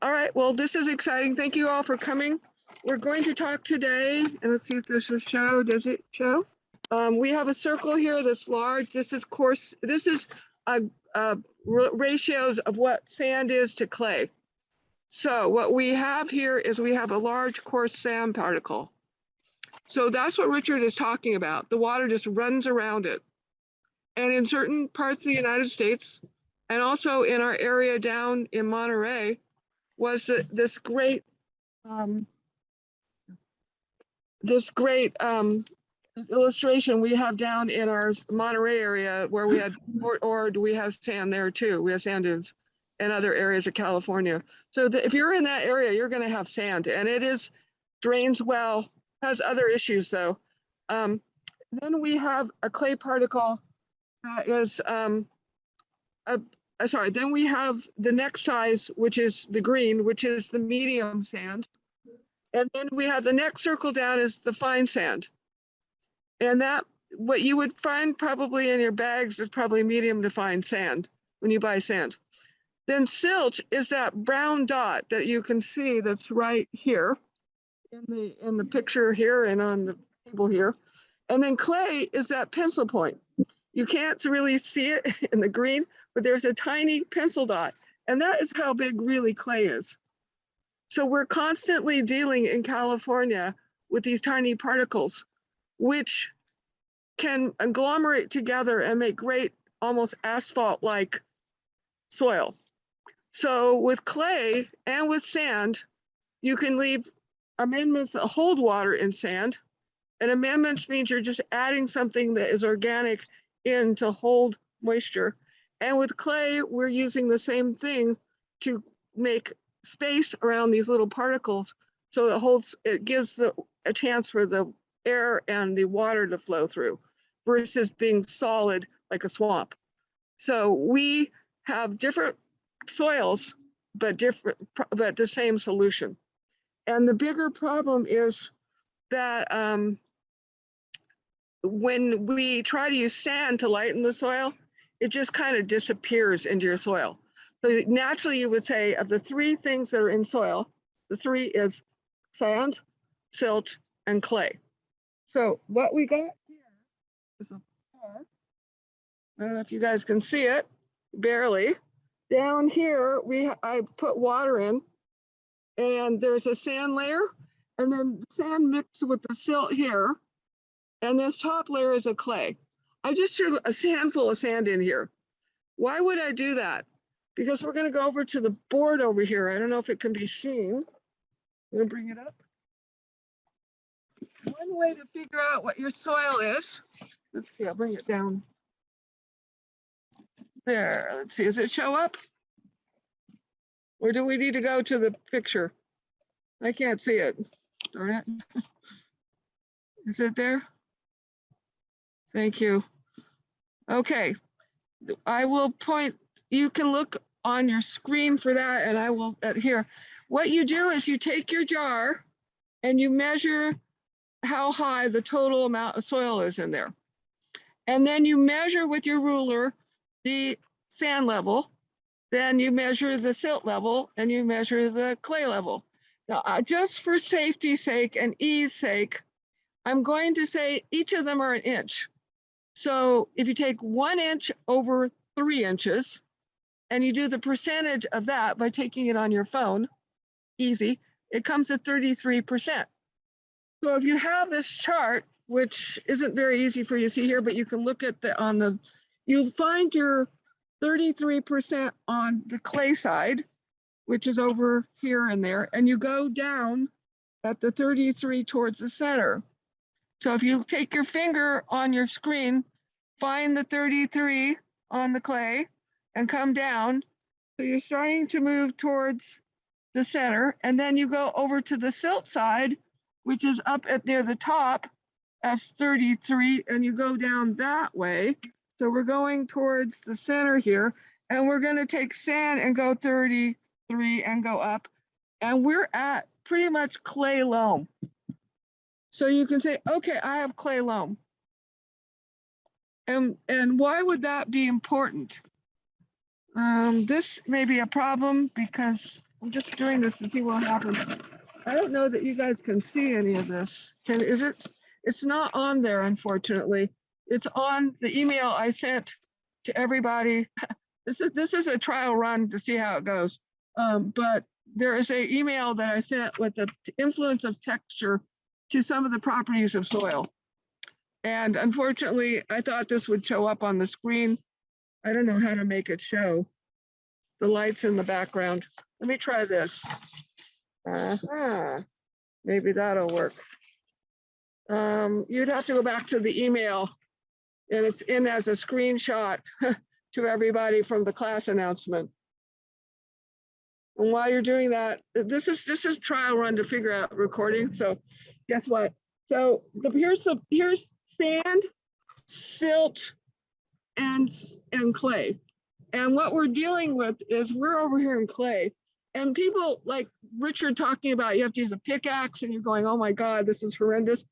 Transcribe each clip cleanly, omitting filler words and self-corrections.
All right, well, this is exciting. Thank you all for coming. We're going to talk today, and let's see if this will show. Does it show? We have a circle here that's large. This is coarse. This is ratios of what sand is to clay. So what we have here is we have a large coarse sand particle. So that's what Richard is talking about. The water just runs around it. And in certain parts of the United States, and also in our area down in Monterey, was this great illustration we have down in our Monterey area where we had we have sand there too. We have sand dunes in other areas of California. So if you're in that area, you're going to have sand, and it drains well, has other issues though. Then we have a clay particle that is then we have the next size, which is the green, which is the medium sand. And then we have the next circle down is the fine sand. And that, what you would find probably in your bags is probably medium to fine sand when you buy sand. Then silt is that brown dot that you can see that's right here in the picture here and on the table here. And then clay is that pencil point. You can't really see it in the green, but there's a tiny pencil dot, and that is how big really clay is. So we're constantly dealing in California with these tiny particles, which can agglomerate together and make great, almost asphalt-like soil. So with clay and with sand, you can leave amendments that hold water in sand, and amendments means you're just adding something that is organic in to hold moisture. And with clay, we're using the same thing to make space around these little particles, so it gives a chance for the air and the water to flow through versus being solid like a swamp. So we have different soils, but the same solution. And the bigger problem is that when we try to use sand to lighten the soil, it just kind of disappears into your soil. So naturally you would say of the three things that are in soil, the three is sand, silt, and clay. So what we got here is a part. I don't know if you guys can see it, barely. Down here, I put water in, and there's a sand layer, and then sand mixed with the silt here. And this top layer is a clay. I just threw a handful of sand in here. Why would I do that? Because we're going to go over to the board over here. I don't know if it can be seen. I'm going to bring it up. One way to figure out what your soil is, let's see, I'll bring it down. There, let's see, does it show up? Or do we need to go to the picture? I can't see it. Darn it. Is it there? Thank you. Okay, I will point, you can look on your screen for that, and I will here. What you do is you take your jar and you measure how high the total amount of soil is in there. And then you measure with your ruler the sand level, then you measure the silt level, and you measure the clay level. Now, just for safety's sake and ease sake, I'm going to say each of them are an inch. So if you take 1 inch over 3 inches, and you do the percentage of that by taking it on your phone, easy, it comes to 33%. So if you have this chart, which isn't very easy for you to see here, but you can look at you'll find your 33% on the clay side, which is over here and there, and you go down at the 33 towards the center. So if you take your finger on your screen, find the 33 on the clay and come down. So you're starting to move towards the center, and then you go over to the silt side, which is up at near the top as 33, and you go down that way. So we're going towards the center here, and we're going to take sand and go 33 and go up, and we're at pretty much clay loam. So you can say, okay, I have clay loam. And why would that be important? This may be a problem because I'm just doing this to see what happens. I don't know that you guys can see any of this. Is it? It's not on there, unfortunately. It's on the email I sent to everybody. This is a trial run to see how it goes. But there is an email that I sent with the influence of texture to some of the properties of soil. And unfortunately, I thought this would show up on the screen. I don't know how to make it show. The lights in the background. Let me try this. Maybe that'll work. You'd have to go back to the email, and it's in as a screenshot to everybody from the class announcement. And while you're doing that, this is trial run to figure out recording. So guess what? So here's sand, silt, and clay. And what we're dealing with is we're over here in clay. And people like Richard talking about you have to use a pickaxe and you're going, oh my God, this is horrendous.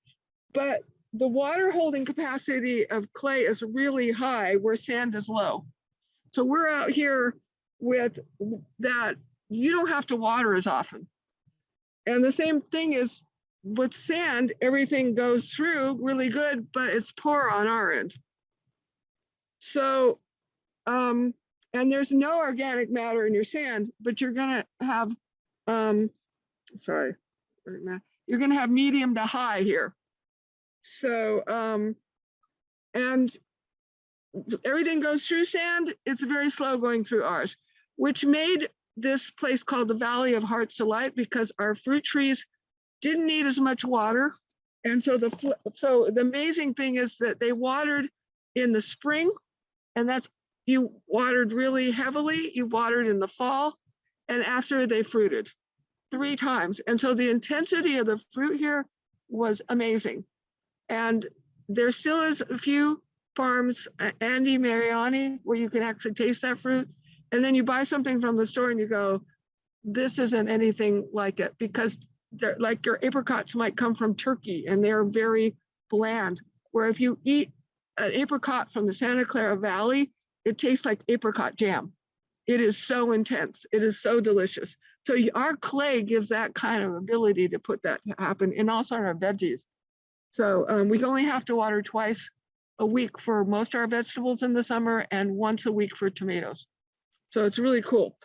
But the water holding capacity of clay is really high where sand is low. So we're out here with that, you don't have to water as often. And the same thing is with sand, everything goes through really good, but it's poor on our end. So, and there's no organic matter in your sand, but you're gonna have, you're gonna have medium to high here. So, and everything goes through sand, it's very slow going through ours, which made this place called the Valley of Heart's Delight because our fruit trees didn't need as much water. And so the amazing thing is that they watered in the spring, and that's, you watered really heavily, you watered in the fall, and after they fruited 3 times. And so the intensity of the fruit here was amazing. And there still is a few farms, Andy Mariani, where you can actually taste that fruit. And then you buy something from the store and you go, this isn't anything like it, because they're like your apricots might come from Turkey and they're very bland. Where if you eat an apricot from the Santa Clara Valley, it tastes like apricot jam. It is so intense. It is so delicious. So our clay gives that kind of ability to put that to happen, and also our veggies. So we only have to water twice a week for most of our vegetables in the summer and once a week for tomatoes. So it's really cool.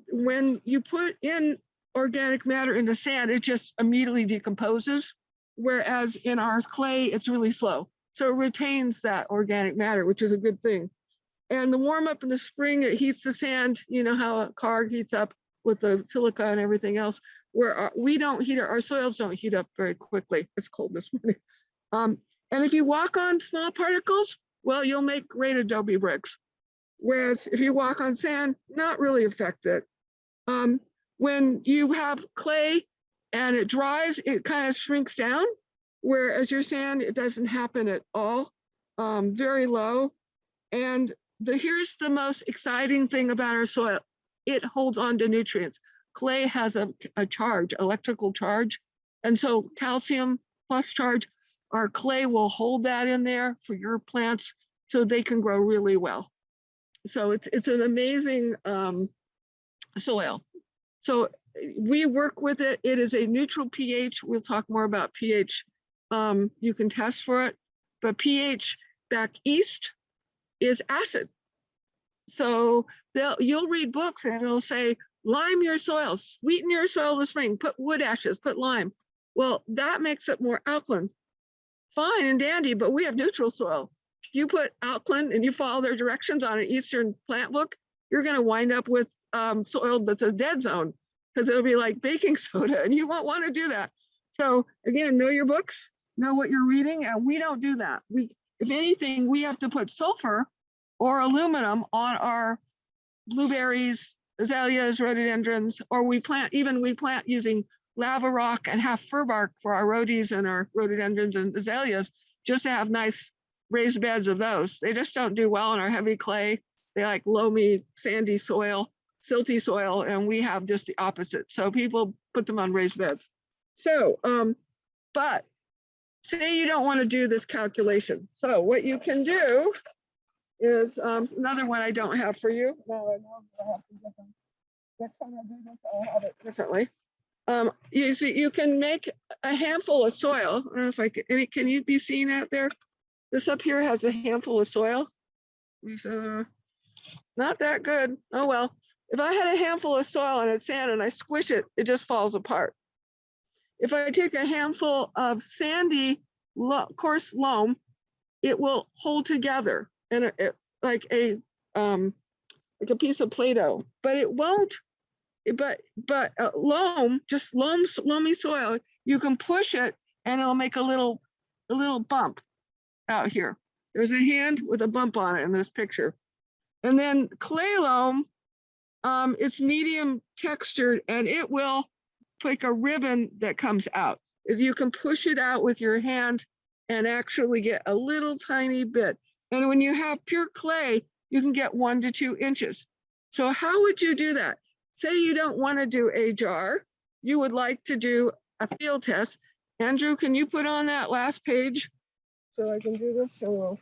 When you put in organic matter in the sand, it just immediately decomposes. Whereas in our clay, it's really slow. So it retains that organic matter, which is a good thing. And the warm up in the spring, it heats the sand. You know how a car heats up with the silica and everything else, where we don't heat, our soils don't heat up very quickly. It's cold this morning. And if you walk on small particles, well, you'll make great adobe bricks. Whereas if you walk on sand, not really affected. When you have clay and it dries, it kind of shrinks down, whereas your sand, it doesn't happen at all, very low. And here's the most exciting thing about our soil. It holds on to nutrients. Clay has a charge, electrical charge. And so calcium plus charge, our clay will hold that in there for your plants so they can grow really well. So it's an amazing soil. So we work with it. It is a neutral pH. We'll talk more about pH. You can test for it, but pH back east is acid. So you'll read books and it'll say, lime your soil, sweeten your soil this spring, put wood ashes, put lime. Well, that makes it more alkaline. Fine and dandy, but we have neutral soil. If you put alkaline and you follow their directions on an Eastern plant book, you're going to wind up with soil that's a dead zone, because it'll be like baking soda and you won't want to do that. So again, know your books, know what you're reading, and we don't do that. If anything, we have to put sulfur or aluminum on our blueberries, azaleas, rhododendrons, or we plant using lava rock and half fir bark for our rhodies and our rhododendrons and azaleas, just to have nice raised beds of those. They just don't do well in our heavy clay. They like loamy, sandy soil, silty soil, and we have just the opposite. So people put them on raised beds. So, but say you don't want to do this calculation. So what you can do is another one I don't have for you. No, I know I have to get them. next time I do this, I'll have it differently. You see, you can make a handful of soil. I don't know if I can you be seen out there? This up here has a handful of soil. So not that good. Oh well. If I had a handful of soil and it's sand and I squish it, it just falls apart. If I take a handful of sandy, coarse loam, it will hold together and like a piece of Play-Doh, but it won't. But loam, just loamy soil, you can push it and it'll make a little bump out here. There's a hand with a bump on it in this picture. And then clay loam, it's medium textured and it will like a ribbon that comes out. If you can push it out with your hand and actually get a little tiny bit. And when you have pure clay, you can get 1 to 2 inches. So how would you do that? Say you don't want to do a jar, you would like to do a field test. Andrew, can you put on that last page so I can do this? So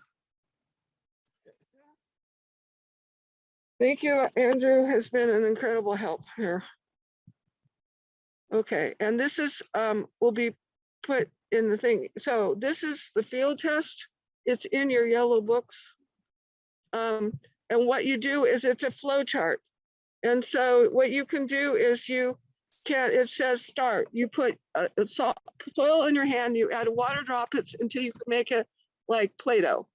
thank you, Andrew has been an incredible help here. Okay, and this is will be put in the thing. So this is the field test. It's in your yellow books. And what you do is it's a flow chart. And so what you can do is it says start. You put soil in your hand, you add water droplets until you can make it like Play-Doh.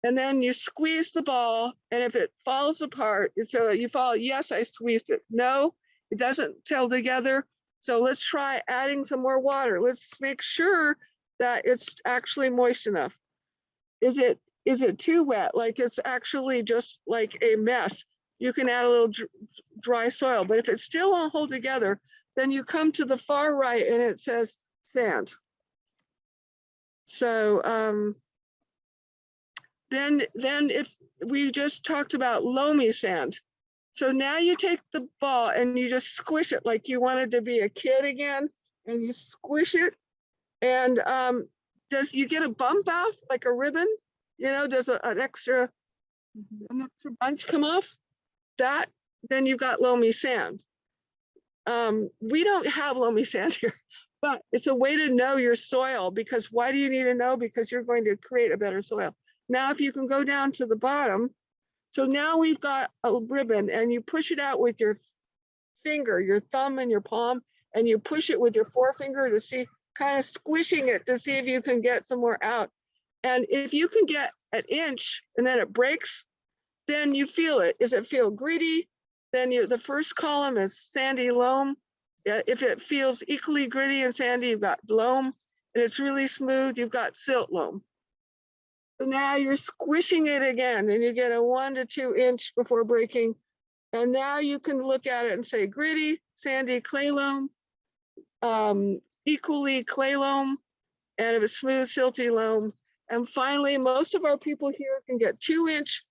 And then you squeeze the ball, and if it falls apart, so you fall, yes, I squeezed it. No, it doesn't gel together. So let's try adding some more water. Let's make sure that it's actually moist enough. Is it too wet? Like it's actually just like a mess. You can add a little dry soil, but if it still won't hold together, then you come to the far right and it says sand. So then if we just talked about loamy sand. So now you take the ball and you just squish it like you wanted to be a kid again, and you squish it. And does you get a bump out like a ribbon? You know, does an extra bunch come off? That, then you've got loamy sand. We don't have loamy sand here, but it's a way to know your soil, because why do you need to know? Because you're going to create a better soil. Now, if you can go down to the bottom, so now we've got a ribbon and you push it out with your finger, your thumb and your palm, and you push it with your forefinger to see, kind of squishing it to see if you can get some more out. And if you can get an inch and then it breaks, then you feel it. Does it feel gritty? Then the first column is sandy loam. If it feels equally gritty and sandy, you've got loam. And it's really smooth, you've got silt loam. So now you're squishing it again and you get a 1 to 2 inch before breaking. And now you can look at it and say gritty, sandy, clay loam, equally clay loam, and if it's smooth, silty loam. And finally, most of our people here can get 2 inch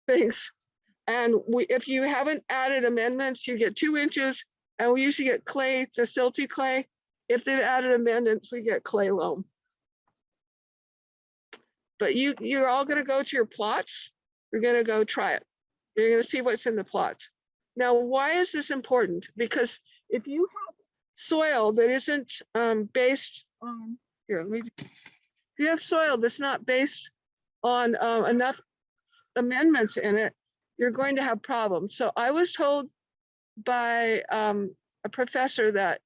things. And if you haven't added amendments, you get 2 inches, and we usually get clay to silty clay. If they've added amendments, we get clay loam. But you're all gonna go to your plots. You're gonna go try it. You're gonna see what's in the plots. Now, why is this important? Because if you have soil that isn't based on, if you have soil that's not based on enough amendments in it, you're going to have problems. So I was told by a professor that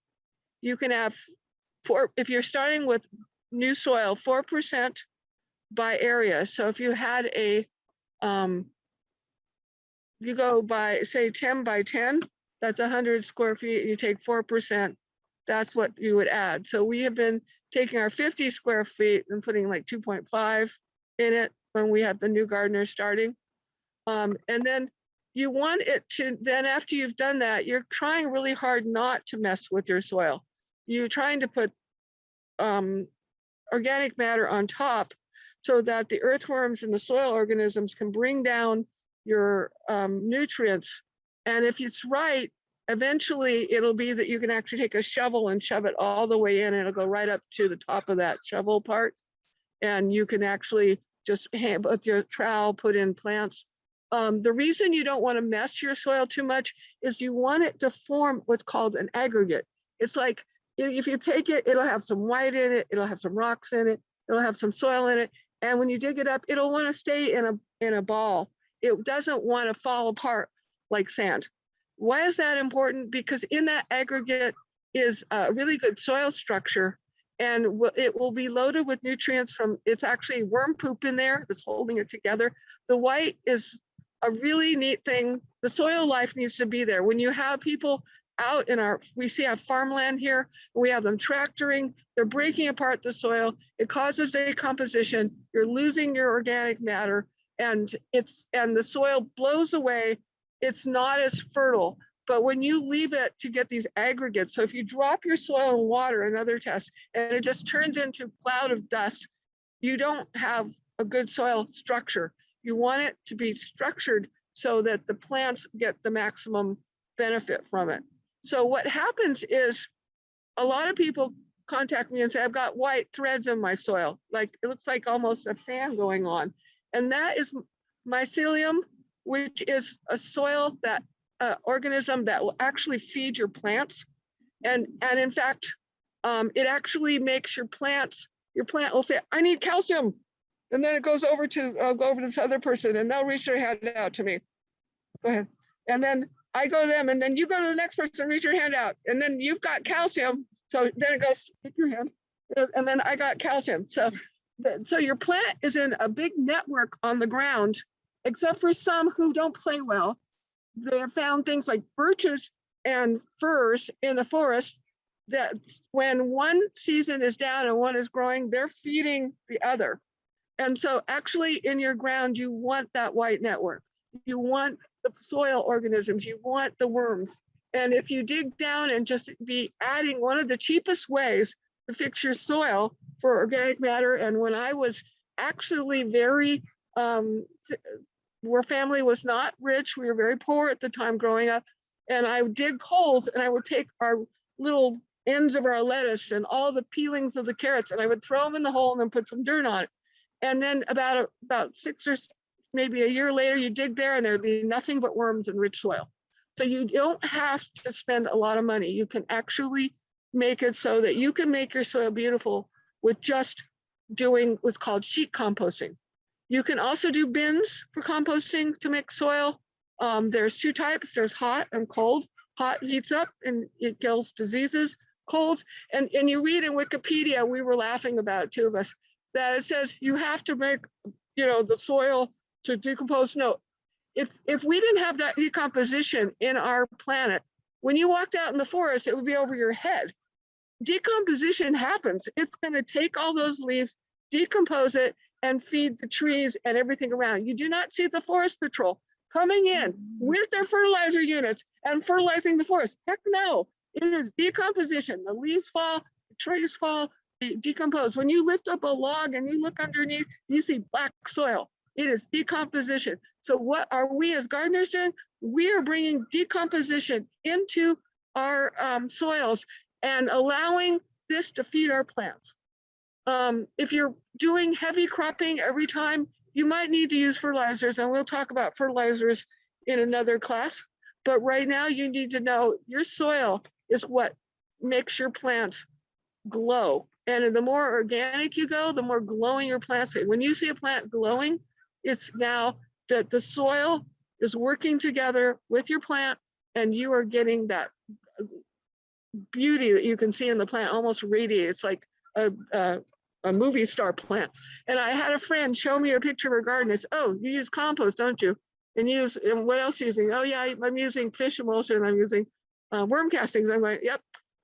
you can have if you're starting with new soil, 4% by area. So if you had you go by, say, 10 by 10, that's 100 square feet, and you take 4%, that's what you would add. So we have been taking our 50 square feet and putting like 2.5 in it when we had the new gardeners starting. And then you want it to, then after you've done that, you're trying really hard not to mess with your soil. You're trying to put organic matter on top so that the earthworms and the soil organisms can bring down your nutrients. And if it's right, eventually it'll be that you can actually take a shovel and shove it all the way in, and it'll go right up to the top of that shovel part. And you can actually just with your trowel put in plants. The reason you don't want to mess your soil too much is you want it to form what's called an aggregate. It's like if you take it, it'll have some white in it, it'll have some rocks in it, it'll have some soil in it. And when you dig it up, it'll want to stay in a ball. It doesn't want to fall apart like sand. Why is that important? Because in that aggregate is a really good soil structure, and it will be loaded with nutrients from, it's actually worm poop in there that's holding it together. The white is a really neat thing. The soil life needs to be there. When you have people out in we see our farmland here, we have them tractoring, they're breaking apart the soil, it causes decomposition, you're losing your organic matter, and the soil blows away, it's not as fertile. But when you leave it to get these aggregates, so if you drop your soil in water, another test, and it just turns into a cloud of dust, you don't have a good soil structure. You want it to be structured so that the plants get the maximum benefit from it. So what happens is a lot of people contact me and say, I've got white threads in my soil. Like it looks like almost a fan going on. And that is mycelium, which is a soil that organism that will actually feed your plants. And in fact, it actually makes your plant will say, I need calcium. And then it goes over to, I'll go over to this other person and they'll reach their hand out to me. Go ahead. And then I go to them and then you go to the next person, reach your hand out. And then you've got calcium. So then it goes, take your hand. And then I got calcium. So your plant is in a big network on the ground, except for some who don't play well. They have found things like birches and firs in the forest that when one season is down and one is growing, they're feeding the other. And so actually in your ground, you want that white network. You want the soil organisms, you want the worms. And if you dig down and just be adding, one of the cheapest ways to fix your soil for organic matter. And when I was actually very, our family was not rich, we were very poor at the time growing up. And I would dig holes and I would take our little ends of our lettuce and all the peelings of the carrots and I would throw them in the hole and then put some dirt on it. And then about 6 or maybe a year later, you dig there and there'd be nothing but worms and rich soil. So you don't have to spend a lot of money. You can actually make it so that you can make your soil beautiful with just doing what's called sheet composting. You can also do bins for composting to make soil. There's 2 types, there's hot and cold. Hot heats up and it kills diseases. Cold, and you read in Wikipedia, we were laughing about it, 2 of us, that it says you have to make, the soil to decompose. No, if we didn't have that decomposition in our planet, when you walked out in the forest, it would be over your head. Decomposition happens. It's going to take all those leaves, decompose it, and feed the trees and everything around. You do not see the forest patrol coming in with their fertilizer units and fertilizing the forest. Heck no, it is decomposition. The leaves fall, the trees fall, they decompose. When you lift up a log and you look underneath, you see black soil. It is decomposition. So what are we as gardeners doing? We are bringing decomposition into our soils and allowing this to feed our plants. If you're doing heavy cropping every time, you might need to use fertilizers, and we'll talk about fertilizers in another class. But right now you need to know your soil is what makes your plants glow. And the more organic you go, the more glowing your plants are. When you see a plant glowing, it's now that the soil is working together with your plant and you are getting that beauty that you can see in the plant almost radiate. It's like a movie star plant. And I had a friend show me a picture of her garden. It's, oh, you use compost, don't you? And what else are you using? Oh yeah, I'm using fish emulsion, I'm using worm castings. I'm going, yep.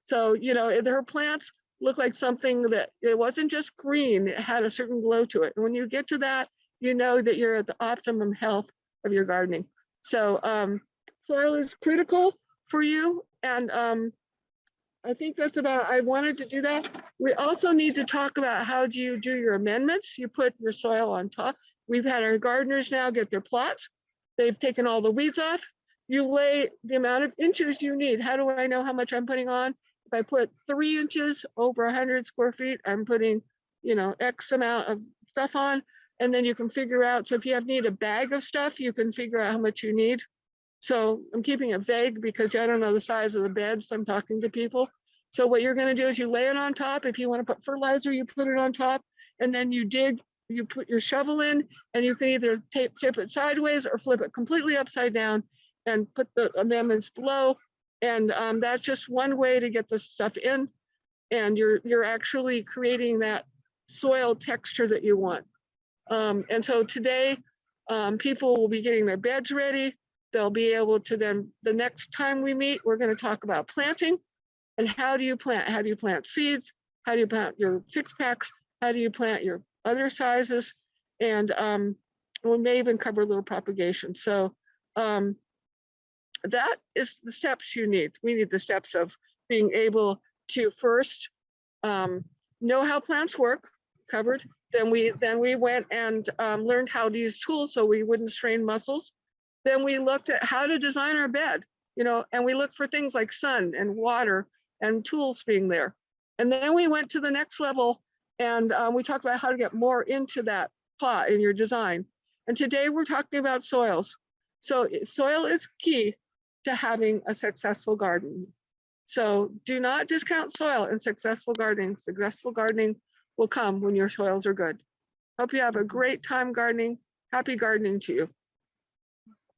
So, her plants look like something that it wasn't just green, it had a certain glow to it. And when you get to that, you know that you're at the optimum health of your gardening. So soil is critical for you. And I think that's I wanted to do that. We also need to talk about how do you do your amendments. You put your soil on top. We've had our gardeners now get their plots. They've taken all the weeds off. You lay the amount of inches you need. How do I know how much I'm putting on? If I put 3 inches over 100 square feet, I'm putting, X amount of stuff on. and then you can figure out. So if you need a bag of stuff, you can figure out how much you need. So I'm keeping it vague because I don't know the size of the bed, so I'm talking to people. So what you're going to do is you lay it on top. If you want to put fertilizer, you put it on top, and then you dig, you put your shovel in, and you can either tip it sideways or flip it completely upside down and put the amendments below. And that's just one way to get this stuff in. And you're actually creating that soil texture that you want. And so today, people will be getting their beds ready. They'll be able to then, the next time we meet, we're going to talk about planting and how do you plant? How do you plant seeds? How do you plant your 6-packs? How do you plant your other sizes? And we may even cover a little propagation. So that is the steps you need. We need the steps of being able to first know how plants work, covered. Then we went and learned how to use tools so we wouldn't strain muscles. Then we looked at how to design our bed, and we looked for things like sun and water and tools being there. And then we went to the next level and we talked about how to get more into that plot in your design. And today we're talking about soils. So soil is key to having a successful garden. So do not discount soil in successful gardening. Successful gardening will come when your soils are good. Hope you have a great time gardening. Happy gardening to you.